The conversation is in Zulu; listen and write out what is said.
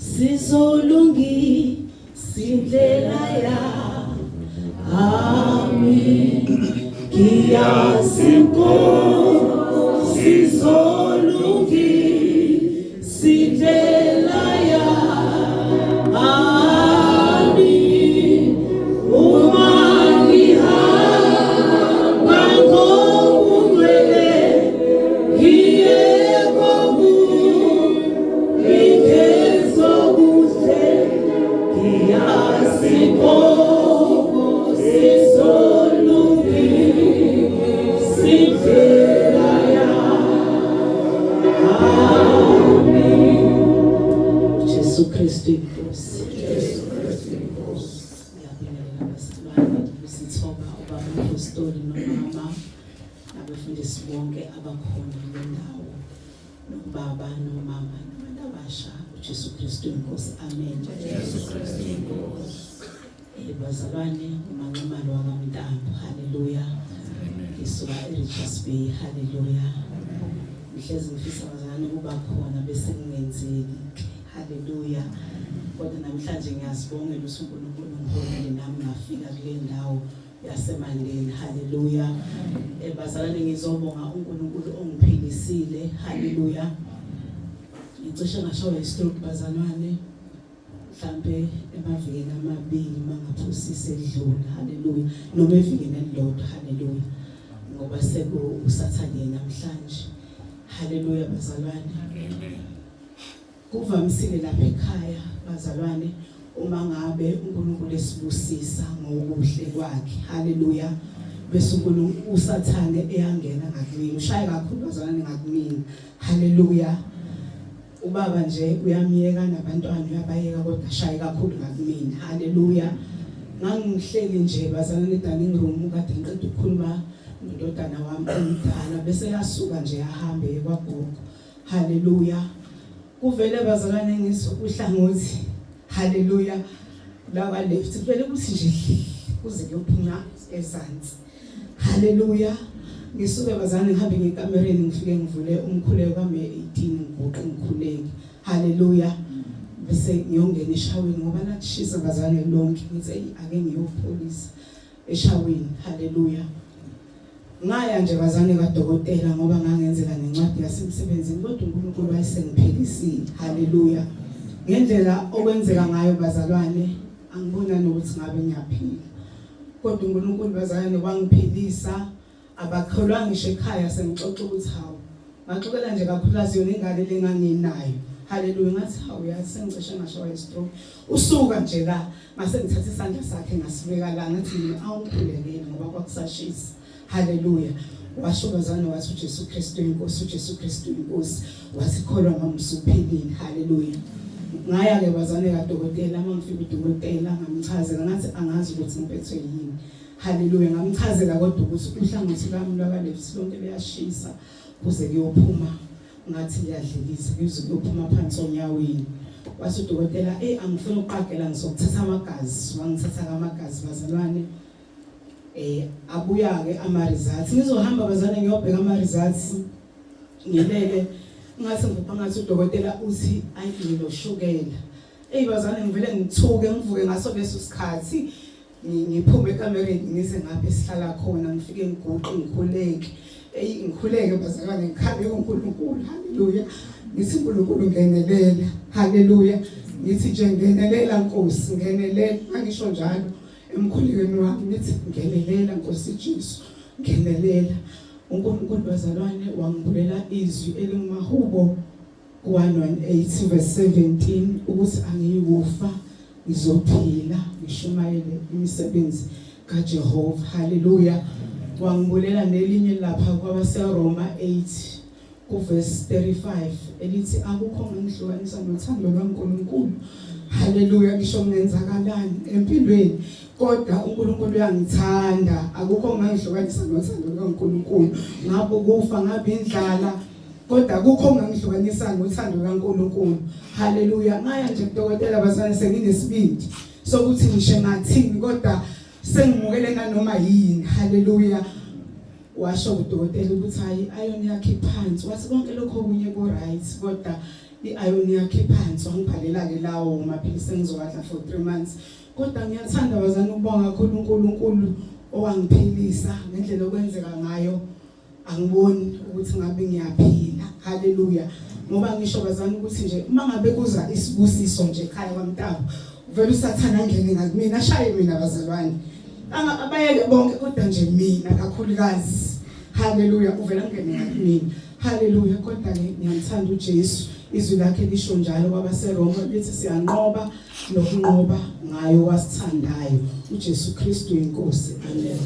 sizolungi sindlela yami kiyasimpo sizolungi sindlela yami uma ngihamba ngokugcwele Kristu inkosi. Ngiyabingelela abasilwane ukusithoba ubaba uMpostoli nomama nabafundisi bonke abakhona kule ndawo nobaba nomama nabantu abasha uJesu Kristu inkosi. Amen. Jesu Kristu inkosi. Bazalwane uManqamalo wakaMntambo. Haleluya. Isuka eRichards Bay. Haleluya. Ngihlezi ngifisa bazalwane kuba khona bese ngenzeki. Haleluya. Kodwa namhlanje ngiyasibongela uNkulunkulu ngihonile nami ngafika kule ndawo yaseMandeni. Haleluya. Bazalwane ngizobonga uNkulunkulu ongiphilisile. Haleluya. Ngicishe ngashawa istroke bazalwane mhlambe emavikeni amabili mangaphosisa edlula. Haleluya. Noma evikeni elilodwa. Haleluya. Ngoba sekusathane namhlanje. Haleluya bazalwane. Kuvamisile lapha ekhaya bazalwane uma ngabe uNkulunkulu esibusisa ngokuhle kwakhe. Haleluya. Bese uNkulunkulu usathane eyangena ngakini. Ushaye kakhulu bazalwane ngakumina. Haleluya. Ubaba nje uyamiyeka nabantwana uyabayeka kodwa shaye kakhulu ngakumina. Haleluya. Ngangihleli nje bazalwane dining room kade ngiqeda ukukhuluma nododana wami omdala bese yasuka nje yahambe kwagogo. Haleluya. Kuvele bazalwane ngisuhlangothi. Haleluya. Lawa left vele kuthi nje kuze kuyophuma ezantsi. Haleluya. Ngisuke bazalwane ngihambe ngekamereni ngifike ngivule umkhuleko kame-18 ngigoqe ngikhuleke. Haleluya. Bese ngiyongena eshaweni ngoba lakushisa bazalwane lonke ngithi ake ngiyopholisa eshaweni. Haleluya. Ngaya nje bazane kaDokotela ngoba ngangenzela nencwadi yasemsebenzini kodwa uNkulunkulu wayesengiphilisile. Haleluya. Ngendlela okwenzeka ngayo bazalwane angibona nokuthi ngabe ngiyaphila. Kodwa uNkulunkulu bazalwane wangiphilisa abakholwa ngisho ekhaya sengixoxa ukuthi hawo. Ngaxoxela nje kakhulukazi yona ingane lenganginayo. Haleluya. Ngathi hawo yazi sengicishe ngashawa istroke. Usuka nje la mase ngithatha isandla sakhe ngasibeka la ngathi mina awungikhulekele ngoba kwakusashisa. Haleluya. Washo bazalwane wathi uJesu Kristu inkosi, uJesu Kristu inkosi. Wathi kholwa mama usuphilile. Haleluya. Ngaya ke bazalwane kaDokotela mangifika uDokotela ngamchazela ngathi angazi ukuthi ngiphethwe yini. Haleluya. Ngamchazela kodwa ukuthi uhlangothi lami lwakaleft lonke liyashisa kuze kuyophuma ngathi liyadlilisa kuze kuyophuma phansi onyaweni. Wathi uDokotela angifuna ukuqagela ngizokuthatha amagazi. Wangithatha amagazi bazalwane. Abuya ke ama results ngizohamba bazalwane ngiyobheka ama results ngilele ngathi ngathi uDokotela uthi ayinoshukela. Bazalwane ngivele ngithuke ngivuke ngaso leso sikhathi ngiphume ekamereni ngize ngapha esihlala khona ngifike ngiguqe ngikhuleke. Ngikhuleke bazalwane ngikhale uNkulunkulu. Haleluya. Ngithi uNkulunkulu ngenelela. Haleluya. Ngithi nje ngenelela Nkosi ngenelela. Angisho njalo emkhulekweni wami nithi ngenelela Nkosi Jesu ngenelela. uNkulunkulu bazalwane wangibulela izwi elingumahubo 1:8-17 ukuthi angiyikufa ngizophila ngishumayele imisebenzi kaJehova. Haleluya. Wangibulela nelinye lapha kwabaseRoma 8:35 elithi akukho ngihlukanisa nothando lwaNkulunkulu. Haleluya. Ngisho ngenzakalani empilweni kodwa uNkulunkulu uyangithanda. Akukho ngangihlukanisa nothando lwaNkulunkulu. Ngapho kufa ngabe indlala kodwa akukho ngangihlukanisa nothando lwaNkulunkulu. Haleluya. Ngaya nje kuDokotela bazalwane senginesibindi sokuthi ngisho ngathini kodwa sengimukele nanoma yini. Haleluya. Washo uDokotela ukuthi hayi ayoni yakhe phansi wathi konke lokho kunye ku right kodwa i-iron yakhe phansi wangibhalela ke lawo maphilisi engizowadla for 3 months. Kodwa ngiyathanda bazana ukubonga kakhulu uNkulunkulu owangiphilisa ngendlela okwenzeka ngayo. Angiboni ukuthi ngabe ngiyaphila. Haleluya. Ngoba ngisho bazana ukuthi nje uma ngabe kuza isibusiso nje ekhaya kwaMtapo vele usathana angene ngakumina ashaye mina bazalwane. Abayeke bonke kodwa nje mina kakhulukazi. Haleluya uvela ngene ngakumina. Haleluya kodwa ngiyamthanda uJesu. Izwi lakhe lisho njalo kwabaseRoma lithi siyanqoba nokunqoba ngayo wasithandayo uJesu Kristu inkosi. Amen.